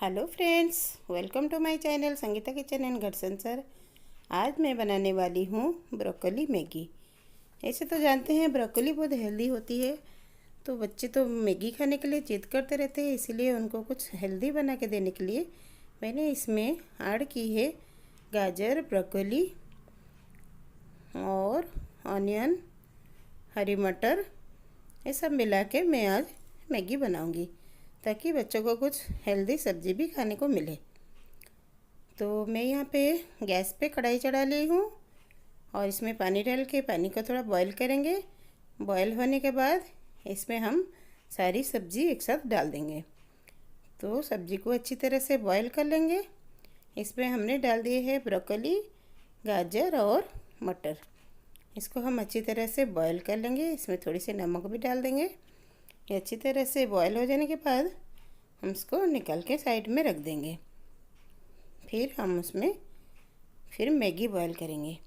Hello friends, welcome to my channel Sangeeta kitchen and Ghar Sansar. आज मैं बनाने वाली हूँ ब्रोकली मैगी। ऐसे तो जानते हैं ब्रोकली बहुत हेल्दी होती है, तो बच्चे तो मैगी खाने के लिए जिद करते रहते हैं, इसीलिए उनको कुछ हेल्दी बना के देने के लिए मैंने इसमें ऐड की है गाजर, ब्रोकली और ऑनियन, हरी मटर। ये सब मिला के मैं आज मैगी बनाऊंगी ताकि बच्चों को कुछ हेल्दी सब्ज़ी भी खाने को मिले। तो मैं यहाँ पे गैस पे कढ़ाई चढ़ा ली हूँ और इसमें पानी डाल के पानी को थोड़ा बॉईल करेंगे। बॉईल होने के बाद इसमें हम सारी सब्ज़ी एक साथ डाल देंगे। तो सब्ज़ी को अच्छी तरह से बॉईल कर लेंगे। इसमें हमने डाल दिए है ब्रोकली, गाजर और मटर। इसको हम अच्छी तरह से बॉईल कर लेंगे। इसमें थोड़ी सी नमक भी डाल देंगे। ये अच्छी तरह से बॉईल हो जाने के बाद हम इसको निकाल के साइड में रख देंगे। फिर हम उसमें मैगी बॉईल करेंगे।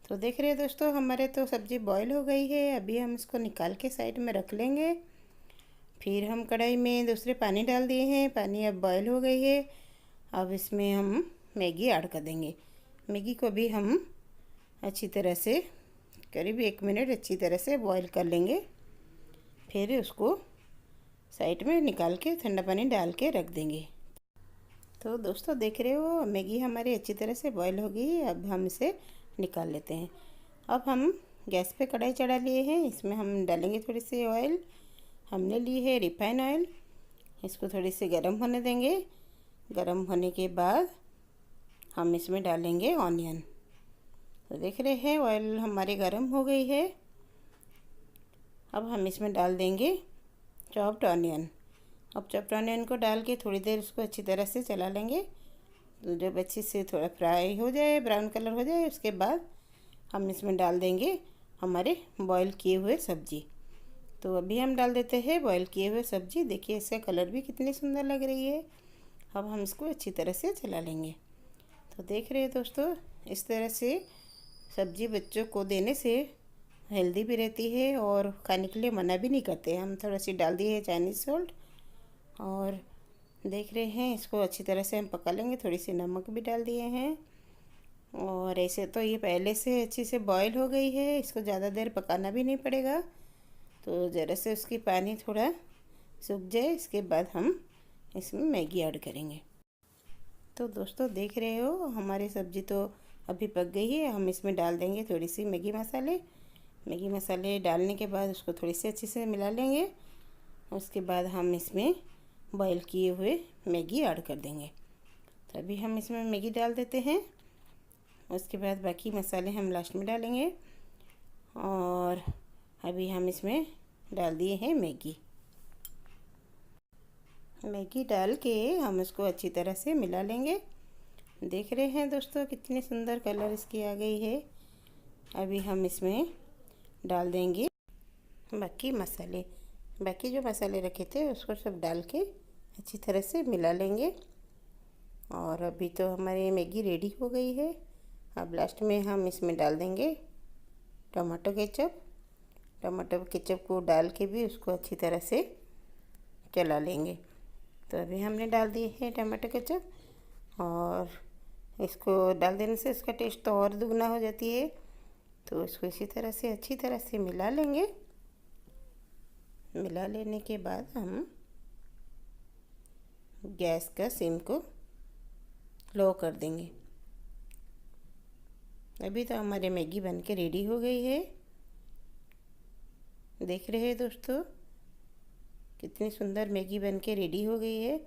तो देख रहे हैं दोस्तों, हमारे तो सब्ज़ी बॉईल हो गई है। अभी हम इसको निकाल के साइड में रख लेंगे। फिर हम कढ़ाई में दूसरे पानी डाल दिए हैं। पानी अब बॉईल हो गई है। अब इसमें हम मैगी ऐड कर देंगे। मैगी को भी हम अच्छी तरह से करीब 1 मिनट अच्छी तरह से बॉईल कर लेंगे। फिर उसको साइड में निकाल के ठंडा पानी डाल के रख देंगे। तो दोस्तों देख रहे हो, मैगी हमारी अच्छी तरह से बॉईल हो गई। अब हम इसे निकाल लेते हैं। अब हम गैस पे कढ़ाई चढ़ा लिए हैं। इसमें हम डालेंगे थोड़ी सी ऑयल। हमने ली है रिफाइन ऑयल। इसको थोड़ी सी गर्म होने देंगे। गर्म होने के बाद हम इसमें डालेंगे ऑनियन। तो देख रहे हैं ऑयल हमारी गर्म हो गई है। अब हम इसमें डाल देंगे चॉप्ड ऑनियन। अब चॉप्ड ऑनियन को डाल के थोड़ी देर उसको अच्छी तरह से चला लेंगे। तो जब अच्छी से थोड़ा फ्राई हो जाए, ब्राउन कलर हो जाए, उसके बाद हम इसमें डाल देंगे हमारे बॉईल किए हुए सब्ज़ी। तो अभी हम डाल देते हैं बॉईल किए हुए सब्ज़ी। देखिए इसका कलर भी कितनी सुंदर लग रही है। अब हम इसको अच्छी तरह से चला लेंगे। तो देख रहे हैं दोस्तों, इस तरह से सब्ज़ी बच्चों को देने से हेल्दी भी रहती है और खाने के लिए मना भी नहीं करते। हम थोड़ा सी डाल दिए है चाइनीज़ सॉल्ट और देख रहे हैं इसको अच्छी तरह से हम पका लेंगे। थोड़ी सी नमक भी डाल दिए हैं। और ऐसे तो ये पहले से अच्छी से बॉईल हो गई है, इसको ज़्यादा देर पकाना भी नहीं पड़ेगा। तो ज़रा से उसकी पानी थोड़ा सूख जाए, इसके बाद हम इसमें मैगी ऐड करेंगे। तो दोस्तों देख रहे हो, हमारी सब्ज़ी तो अभी पक गई है। हम इसमें डाल देंगे थोड़ी सी मैगी मसाले। मैगी मसाले डालने के बाद उसको थोड़ी सी अच्छे से मिला लेंगे। उसके बाद हम इसमें बॉईल किए हुए मैगी ऐड कर देंगे। तो अभी हम इसमें मैगी डाल देते हैं। उसके बाद बाकी मसाले हम लास्ट में डालेंगे। और अभी हम इसमें डाल दिए हैं मैगी। मैगी डाल के हम इसको अच्छी तरह से मिला लेंगे। देख रहे हैं दोस्तों कितनी सुंदर कलर इसकी आ गई है। अभी हम इसमें डाल देंगे बाकी मसाले। बाकी जो मसाले रखे थे उसको सब डाल के अच्छी तरह से मिला लेंगे। और अभी तो हमारी मैगी रेडी हो गई है। अब लास्ट में हम इसमें डाल देंगे टमाटो केचप। टमाटो केचप को डाल के भी उसको अच्छी तरह से चला लेंगे। तो अभी हमने डाल दिए हैं टमाटो केचप और इसको डाल देने से इसका टेस्ट तो और दुगना हो जाती है। तो इसको इसी तरह से अच्छी तरह से मिला लेंगे। मिला लेने के बाद हम गैस का सिम को लो कर देंगे। अभी तो हमारे मैगी बन के रेडी हो गई है। देख रहे हैं दोस्तों कितनी सुंदर मैगी बन के रेडी हो गई है।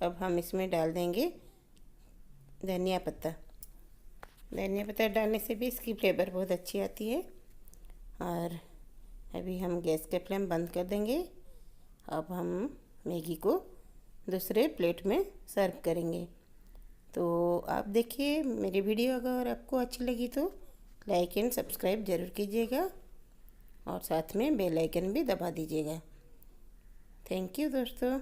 अब हम इसमें डाल देंगे धनिया पत्ता। धनिया पत्ता डालने से भी इसकी फ्लेवर बहुत अच्छी आती है। और अभी हम गैस का फ्लेम बंद कर देंगे। अब हम मैगी को दूसरे प्लेट में सर्व करेंगे। तो आप देखिए मेरी वीडियो अगर आपको अच्छी लगी तो लाइक एंड सब्सक्राइब ज़रूर कीजिएगा और साथ में बेल आइकन भी दबा दीजिएगा। थैंक यू दोस्तों।